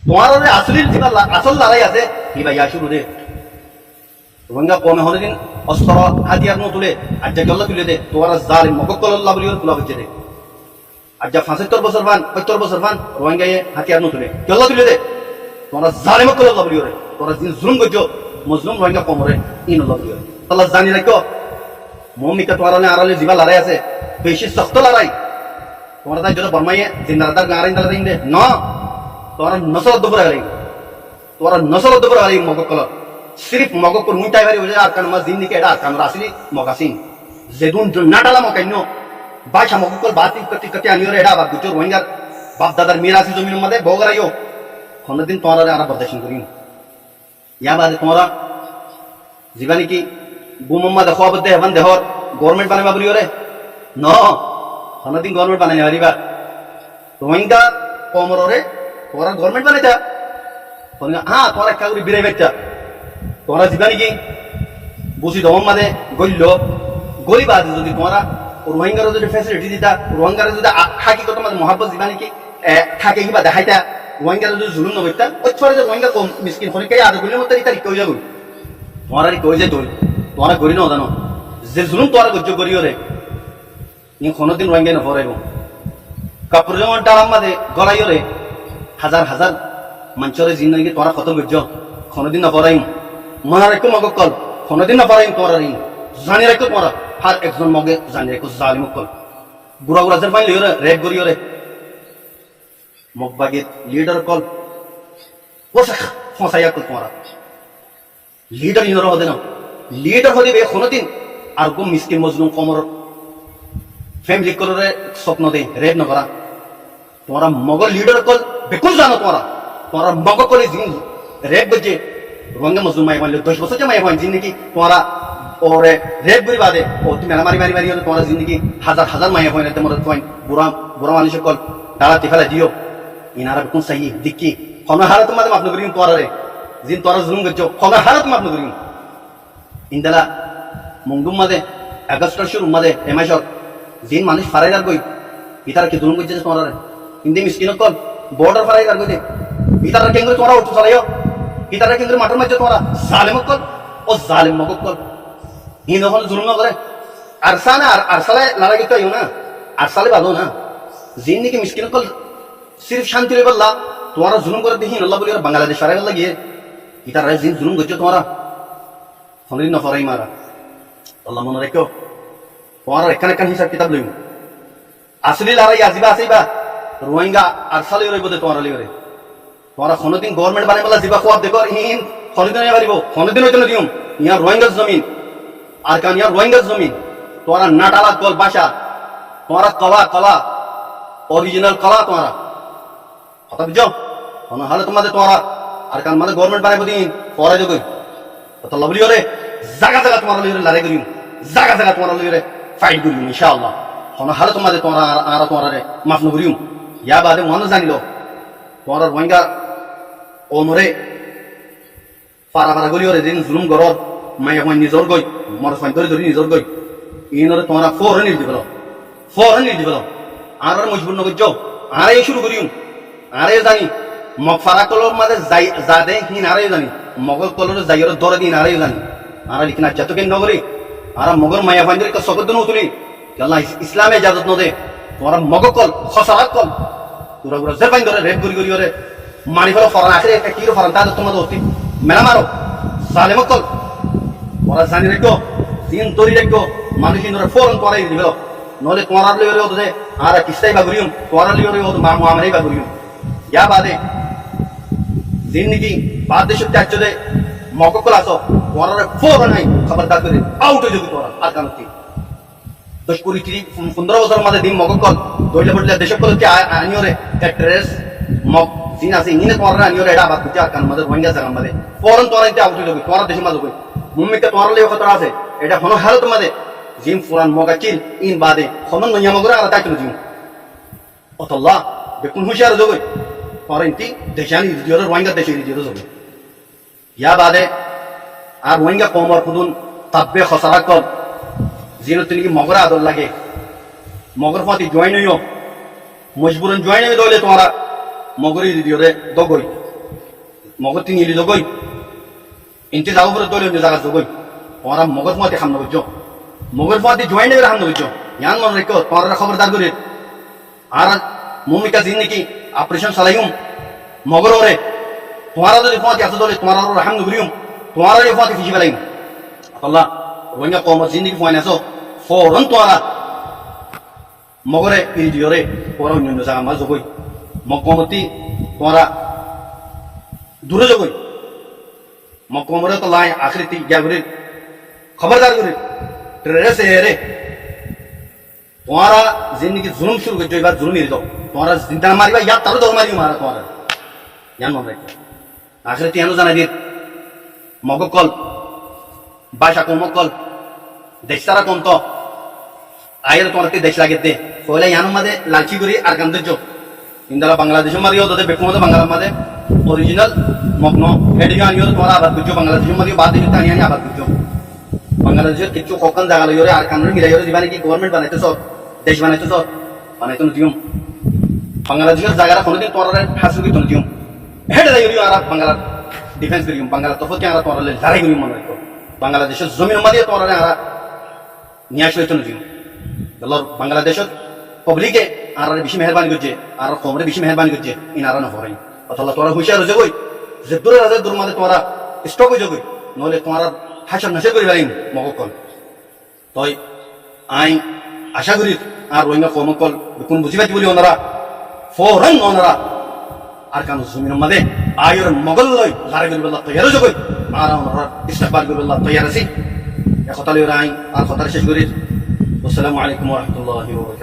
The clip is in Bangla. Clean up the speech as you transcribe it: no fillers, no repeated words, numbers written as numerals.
তোমার আসল আসল লড়াই আছে কি ভাই শুরু দে রোহিঙ্গা কমে হলে দিন অস্ত্র হাতিয়ার নো তুলে আজ যা গল্লা তুলে দে তোমার জালিম মকক্কল্লাহ বলি তুলা হচ্ছে দে আজ যা 75 বছর বান 75 বছর বান রোহিঙ্গা হাতিয়ার নো তুলে গল্লা তুলে দে তোমার জালিম মকক্কল্লাহ বলি রে তোরা দিন জুলুম করছো মুসলিম রোহিঙ্গা কমরে ইনল্লাহ বলি রে আল্লাহ জানি রাখো মমিকা তোমার আড়ালে জিবা লড়াই আছে বেশি শক্ত লড়াই তোমার তাই যদি বর্মাইয়ে জিন্দাদার গাঁড়াই দাঁড়াই দে ন তোমার নসল দুপুরে হারি তোমার নসল দুপুরে হারি মকক্কল সিরিফ মকক্কল মুইটাই হারি হয়ে আর কান মা জিন্দিকে এটা কান রাসিলি মকাসিন যেদুন নাটালা মকাইনো বাসা মকক্কল বাতি কতি কতি আনিও এটা বা দুটো রোহিঙ্গার বাপ দাদার মিরাসি জমিনের মধ্যে বগরাইও কোনদিন তোমার আর বরদাশন করিন ইয়া বাদে তোমরা জীবানি কি বুমম্মা দেখো আবদ্ধ হেবান দেহর গভর্নমেন্ট বানাবা বলিও রে ন কোনদিন গভর্নমেন্ট বানাই হারিবা রোহিঙ্গা কমরে তোরা গভর্নমেন্ট বানাইতা হ্যাঁ তোরা একটা করে বিরাই বাচ্চা তোরা জিবা নাকি বুঝি দমন মাঝে গইল গরিব আছে যদি তোমরা রোহিঙ্গার যদি ফ্যাসিলিটি দিতা রোহিঙ্গার যদি হাকি কত মাঝে মহাব্বত জিবা নাকি থাকে কিবা দেখাইতা রোহিঙ্গার যদি জুলুম নবইতা ওই ছোড়া যে রোহিঙ্গা কম মিসকিন হলে কে আদর করলে মতো তারিখ কই যাবো তোমরা কই যায় তুই তোমরা করি না জানো যে জুলুম তোরা গজ্য করিও রে নি কোনোদিন রোহিঙ্গা নফরাইব কাপড় জমা ডালাম মাঝে গলাইও রে হাজার হাজার মানুষের জিন্দগি তোরা কত গজ্য কোনোদিন নফরাইম মনে রাখো মগকল কোনোদিন নফরাইম তোরা রিং জানি রাখো তোরা হার একজন মগে জানি রাখো জালিম কল বুড়া বুড়া যেন পাইলে রেপ করিও রে মগবাগের লিডার কল বসে ফসাইয়া কল তোমরা লিডার ইনর হদে না লিডার হদিবে কোনোদিন আর গো মিসকিন মজলুম কমর ফ্যামিলি করে স্বপ্ন দেয় রেপ না করা তোমরা মগ লিডার কল বেকুল জানো তোমরা তোমরা মগ কলে জিন রেপ গজে রোহিঙ্গা মজলুম মাই মানলে 10 বছর মাই হয় জিন্দগি তোমরা ওরে রেপ করি বাদে ও তুমি মারি মারি মারি তোমরা জিন্দগি হাজার হাজার মাই হয় না তোমরা কইন বুড়া বুড়া মানুষ কল দাঁড়াতে ফেলা দিও ইনারা কোন সাহি দিকি কোন হারা তোমাদের মাপ নগরিম তোরা রে জিন তোরা জুলুম গজো কোন হারা তোমার মাপ নগরিম ইনদালা মুংদুম মাদে আগস্টের শুরু মাদে এমাইশর জিন মানুষ ফারাইদার কই ইতারা কি জুলুম গজে তোরা রে ইন্দি মিসকিন কল বর্ডার ফারাইদার কই দে ইতারা কেঙ্গুরে তোরা উঠু চালাইও ইতারা কেঙ্গুরে মাঠের মধ্যে তোরা জালিম কল ও জালিম মগ কল ইন হল জুলুম না করে আরসানা আর আরসালে লড়াই করতে আইও না আরসালে ভালো না জিন নাকি মিসকিন কল সির্ফ শান্তি রে বললা তোরা জুলুম করে দেখি আল্লাহ বলি বাংলাদেশ ফারাইদার লাগিয়ে ইতারা জিন জুলুম গজে তোরা কোনদিন না ফারাই মারা আল্লাহ মনে রাখো তোমরা এখানে কান হিসাব কিতাব লইব আসলি লড়াই আজিবা আসিবা রোহিঙ্গা আর সালে রইব দে তোমরা লিওরে তোমরা কোনদিন গভর্নমেন্ট বানাই বলা জিবা কোয়াব দেখো ইন কোনদিন পারিব কোনদিন হইতো না দিউম ইয়া রোহিঙ্গা জমিন আর কান ইয়া রোহিঙ্গা জমিন তোমরা নাটালা কল ভাষা তোমরা কলা কলা অরিজিনাল কলা তোমরা কথা বুঝছো কোন হালে তোমাদের তোমরা আর কান মানে গভর্নমেন্ট বানাইব দিন পরে যোগ কথা লাভ লিওরে জায়গা জায়গা তোমরা লিওরে লড়াই করিম জায়গা জায়গা তোমরা লিওরে ফাইট করিম ইনশাআল্লাহ কোন হালে তোমাদের তোমরা আর তোমরা মাফ নকরিম ইয়া বাদে মনে জানিল তোমরা রোহিঙ্গা ওমরে পারা পারা গলিওরে দিন জুলুম গরর মাইয়া মাই নিজর গই মর ফাইন ধরে ধরে নিজর গই ইনরে তোমরা ফোরে নিল দিবল আর মজবুর নগর যাও আরে শুরু করিম আরে জানি মগ ফারা কলর মাঝে যাই যা দে হিন আরে জানি মগল কলর যাইর দরে দিন আরে জানি আর লিখনা যতকে নগরি আর মগর মাইয়া ফাইন ধরে সকদ নতুলি আল্লাহ ইসলামে ইজাজত ন দে তোমরা মগ কল খসরা কল পুরা পুরা যে ফাইন ধরে রেপ করি করি ওরে মানি ফেলো ফরান আখরে একটা কিরো ফরান তা তোমাদের অতি মেলা মারো জালেম কল তোমরা জানি রেখো দিন তরি রেখো মানুষ ইনরে ফরন তোরাই দিবে নহলে তোমরা লিওরে হতো যে আর কিস্তাই বা করিম তোমরা লিওরে হতো মা আমরাই বা করিম ইয়া বাদে দিন নাকি বাদ দেশ ত্যাগ চলে মককল আসো তোমরা ফোর নাই খবরদার করে আউট হয়ে যাবি তোমরা আর কানতি 10-15 বছর মাঝে দিন মককল দইলে বললে দেশ করতে আনিওরে অ্যাড্রেস মক জিন আছে ইনে তোমরা আনিওরে এটা বাদ করতে আর কান মাঝে রোহিঙ্গা জায়গা মাঝে ফোরন তোমরা ইতে আউট হয়ে যাবি তোমরা দেশের মাঝে কই মুম্মিকে তোমরা লিও খতরা আছে এটা হনো হাল তোমাদের জিম ফুরান মগাচিল ইন বাদে হনো নয়া মগরা আর তাই জিম অতল্লাহ বেকুন হুশিয়ার জগই তোমরা ইতি দেশানি দিওরে রোহিঙ্গা দেশে দিওরে জগই ইয়া বাদে আর রোহিঙ্গা কমর খুদুন তাব্বে খসরা কল জিনো তিনি মগরা আদর লাগে মগর ফাতি জয়েন হইও মজবুরন জয়েন হয়ে দইলে তোমরা মগরি দিওরে দগই মগজ তিনি ইলি জগই ইনতে যাও করে দলীয় জায়গা জগই তোমারা মগজ মতে খাম নবজ্জ মগজ মতে জয়েন করে খাম নবজ্জ ইয়ান মনে রেখো তোমারা খবরদার করে আর মুমিকা জিন্দিগি অপারেশন চালাইম মগর ওরে তোমারা যদি পথে আসো দলে তোমার রাহাম নগরিম তোমারা এই পথে ফিজি বেলাইম আল্লাহ রোহিঙ্গা কম জিন্দিগি ফয়ন আসো ফরন তোরা মগরে ইডিওরে পরা অন্য জায়গা মা জগই মকমতি তোরা দূরে জগই মকমরে তো লাই আখরিতি গ্যাবরে খবরদার করে ট্রেরে সে রে তোমারা জিন্দিগি জুলুম শুরু করে এবার জুলুম এর দাও তোমারা জিন্দা মারিবা ইয়া তারও দাও মারিও মারা তোমারা জান মনে রাখো আখরিতি এনো জানা দিত মগকল বাসা কমকল দেশারা কম তো আয়ের তোমারকে দেশ লাগে দে পয়লা ইয়ানো মাদে লালচি করি আর কান্দে যোগ ইন্দালা বাংলাদেশের মারিও তাদের বেকুমতে বাংলার মাদে অরিজিনাল মগ্ন হেডিকে আনিও তোমার আবাদ করছো বাংলাদেশের মারিও বাদ দিতে আনি আনি আবাদ করছো বাংলাদেশের কিছু কখন জায়গা লইরে আর কান্ডের মিলাই দিবা নাকি গভর্নমেন্ট বানাইতে সব দেশ বানাইতে সব বানাইতে দিম বাংলাদেশের জায়গাটা কোনোদিন তোমার হাসিল করতে দিম হেডে যাই আর বাংলার ডিফেন্স করিম বাংলার তফতি আর তোমার লড়াই করিম মনে রাখো বাংলাদেশের জমিন মারিয়ে তোমার আর নিয়ে আসলে তো দিম বাংলাদেশত পাবলিকে আর বেশি মেহরবানি করছে আর কমরে বেশি মেহরবানি করছে ইনারা না হরাই অথবা তোরা হুঁশিয়ার হয়ে যাবই যে দূরে রাজা দূর মাঝে তোরা স্টক হয়ে যাবই নহলে তোমার হাসার নাশে করে পারিম মগকল তই আই আশা করি আর রোহিঙ্গা কমকল কোন বুঝি পাইতি বলি ওনারা ফরন ওনারা আর কানো জমিনের মাঝে আয়র মগল লই লারে করি বললা তৈয়ার হয়ে যাবই আর ওনারা ইস্তেকবাল করে বললা তৈয়ার আছি একতালি আই আর কথা শেষ করি আসসালামু আলাইকুম ওয়া রাহমাতুল্লাহি ওয়া বারাকাতুহু